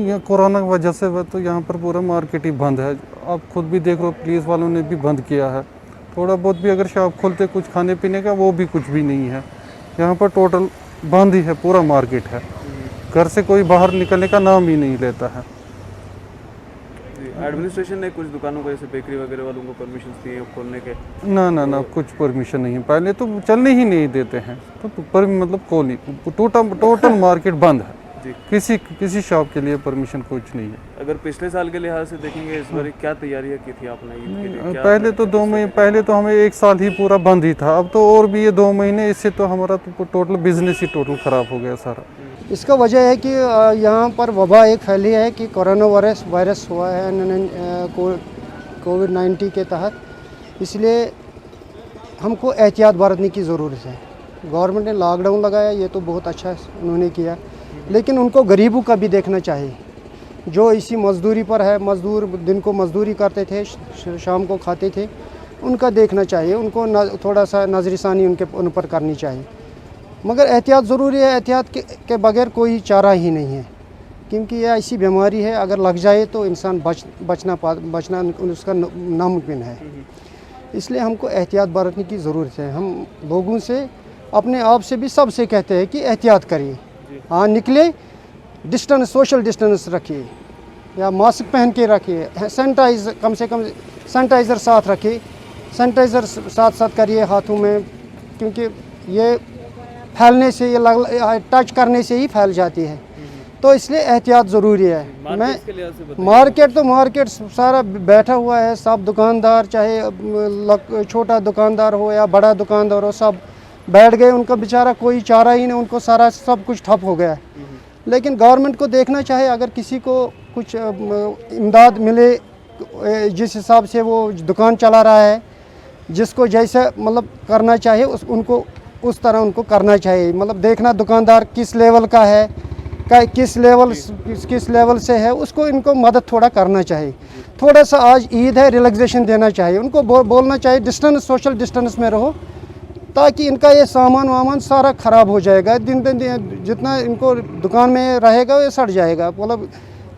ये कोरोना की वजह से तो यहाँ पर पूरा मार्केट ही बंद है। आप खुद भी देख लो, पुलिस वालों ने भी बंद किया है। थोड़ा बहुत भी अगर शॉप खोलते कुछ खाने पीने का, वो भी कुछ भी नहीं है। यहाँ पर टोटल बंद ही है, पूरा मार्केट है। घर से कोई बाहर निकलने का नाम ही नहीं लेता है। एडमिनिस्ट्रेशन ने कुछ दुकानों को, जैसे बेकरी वगैरह वालों को परमिशन दी है खोलने के? ना कुछ परमिशन नहीं है। पहले तो चलने ही नहीं देते हैं, तो पर मतलब खोली टोटल मार्केट बंद है जी। किसी शॉप के लिए परमिशन कुछ नहीं है। अगर पिछले साल के लिहाज से देखेंगे, इस बार क्या तैयारियां की थी आपने ईद के लिए? पहले तो 2 महीने पहले तो हमें 1 साल ही पूरा बंद ही था। अब तो और भी ये 2 महीने, इससे तो हमारा तो टोटल बिजनेस ही टोटल ख़राब हो गया सारा। इसका वजह है कि यहाँ पर वबा एक फैली है कि कोरोना वायरस हुआ है कोविड-19 के तहत, इसलिए हमको एहतियात बरतने की ज़रूरत है। गवर्नमेंट ने लॉकडाउन लगाया, ये तो बहुत अच्छा उन्होंने किया, लेकिन उनको गरीबों का भी देखना चाहिए। जो इसी मज़दूरी पर है, मज़दूर दिन को मज़दूरी करते थे, शाम को खाते थे, उनका देखना चाहिए। उनको थोड़ा सा नज़रसानी उन पर करनी चाहिए। मगर एहतियात ज़रूरी है। एहतियात के बगैर कोई चारा ही नहीं है, क्योंकि यह ऐसी बीमारी है, अगर लग जाए तो इंसान बचना उसका नामुमकिन है। इसलिए हमको एहतियात बरतने की ज़रूरत है। हम लोगों से, अपने आप से भी, सबसे कहते हैं कि एहतियात करिए। हाँ, निकले सोशल डिस्टेंस रखिए, या मास्क पहन के रखिए, कम से कम सैनिटाइज़र साथ रखिए, सैनिटाइज़र साथ करिए हाथों में, क्योंकि ये फैलने से, ये टच करने से ही फैल जाती है। तो इसलिए एहतियात ज़रूरी है। मार्केट सारा बैठा हुआ है। सब दुकानदार, चाहे छोटा दुकानदार हो या बड़ा दुकानदार हो, सब बैठ गए। उनका बेचारा कोई चारा ही नहीं, उनको सब कुछ ठप हो गया है। लेकिन गवर्नमेंट को देखना चाहिए, अगर किसी को कुछ इमदाद मिले, जिस हिसाब से वो दुकान चला रहा है, जिसको जैसा मतलब करना चाहिए उनको उस तरह उनको करना चाहिए। मतलब देखना दुकानदार किस लेवल का है, किस लेवल से है, उसको इनको मदद थोड़ा करना चाहिए। थोड़ा सा आज ईद है, रिलैक्सेशन देना चाहिए उनको। बोलना चाहिए सोशल डिस्टेंस में रहो, ताकि इनका ये सामान सारा ख़राब हो जाएगा। दिन जितना इनको दुकान में रहेगा ये सड़ जाएगा। मतलब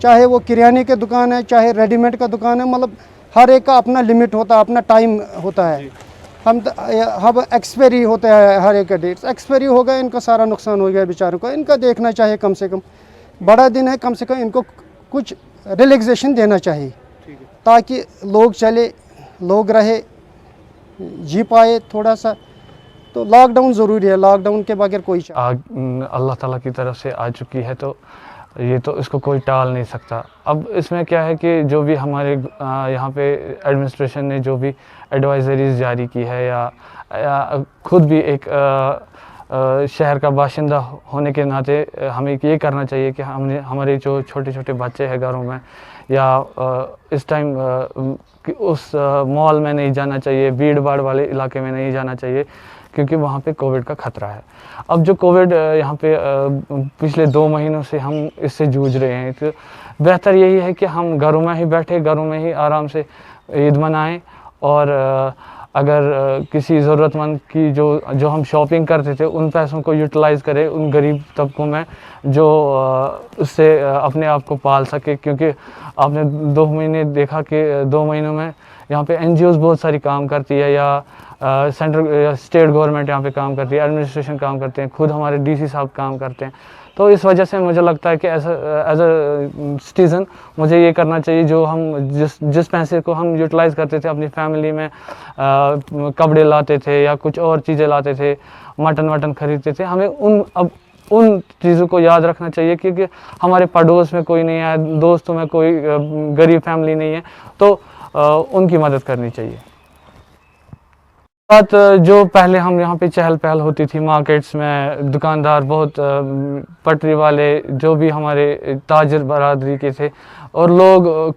चाहे वो किराने की दुकान है, चाहे रेडीमेड का दुकान है, मतलब हर एक का अपना लिमिट होता है, अपना टाइम होता है। हम एक्सपायरी होता है, हर एक का डेट एक्सपायरी हो गया, इनका सारा नुकसान हो गया बेचारों को। इनका देखना चाहिए, कम से कम बड़ा दिन है, कम से कम इनको कुछ रिलैक्सेशन देना चाहिए, ताकि लोग चले, लोग रहे, जी पाए थोड़ा सा। तो लॉकडाउन ज़रूरी है, लॉकडाउन के बगैर कोई अल्लाह ताला की तरफ से आ चुकी है, तो ये तो इसको कोई टाल नहीं सकता। अब इसमें क्या है कि जो भी हमारे यहाँ पे एडमिनिस्ट्रेशन ने जो भी एडवाइजरीज जारी की है, या खुद भी एक शहर का बाशिंदा होने के नाते हमें ये करना चाहिए कि हमारे जो छोटे छोटे बच्चे हैं घरों में, या इस टाइम उस मॉल में नहीं जाना चाहिए, भीड़ भाड़ वाले इलाके में नहीं जाना चाहिए, क्योंकि वहाँ पे कोविड का ख़तरा है। अब जो कोविड यहाँ पे पिछले 2 महीनों से हम इससे जूझ रहे हैं, तो बेहतर यही है कि हम घरों में ही बैठे, घरों में ही आराम से ईद मनाएं। और अगर किसी ज़रूरतमंद की जो हम शॉपिंग करते थे, उन पैसों को यूटिलाइज़ करें उन गरीब तबकों में जो उससे अपने आप को पाल सके। क्योंकि आपने 2 महीने देखा कि 2 महीनों में यहाँ पे NGOs बहुत सारी काम करती है, या सेंट्रल या स्टेट गवर्नमेंट यहाँ पे काम करती है, एडमिनिस्ट्रेशन काम करते हैं, खुद हमारे DC साहब काम करते हैं। तो इस वजह से मुझे लगता है कि एज अ सिटीज़न मुझे ये करना चाहिए, जो हम जिस पैसे को हम यूटिलाइज़ करते थे अपनी फैमिली में, कपड़े लाते थे या कुछ और चीज़ें लाते थे, मटन ख़रीदते थे, हमें उन चीज़ों को याद रखना चाहिए, क्योंकि हमारे पड़ोस में कोई नहीं है, दोस्तों में कोई गरीब फैमिली नहीं है, तो उनकी मदद करनी चाहिए। बात जो पहले हम यहाँ पे चहल पहल होती थी मार्केट्स में, दुकानदार बहुत पटरी वाले जो भी हमारे ताजर बरादरी के थे, और लोग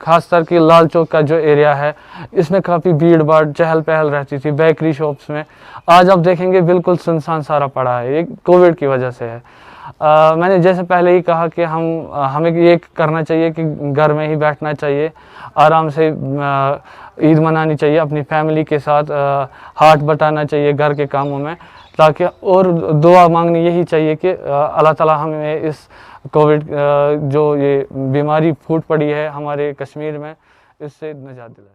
खास कर के लाल चौक का जो एरिया है, इसमें काफ़ी भीड़ भाड़ चहल पहल रहती थी। बेकरी शॉप्स में आज आप देखेंगे बिल्कुल सुनसान सारा पड़ा है, ये कोविड की वजह से है। मैंने जैसे पहले ही कहा कि हमें ये करना चाहिए कि घर में ही बैठना चाहिए, आराम से ईद मनानी चाहिए अपनी फैमिली के साथ, हाथ बटाना चाहिए घर के कामों में, ताकि और दुआ मांगनी यही चाहिए कि अल्लाह ताला हमें इस कोविड जो ये बीमारी फूट पड़ी है हमारे कश्मीर में, इससे निजात दिलाए।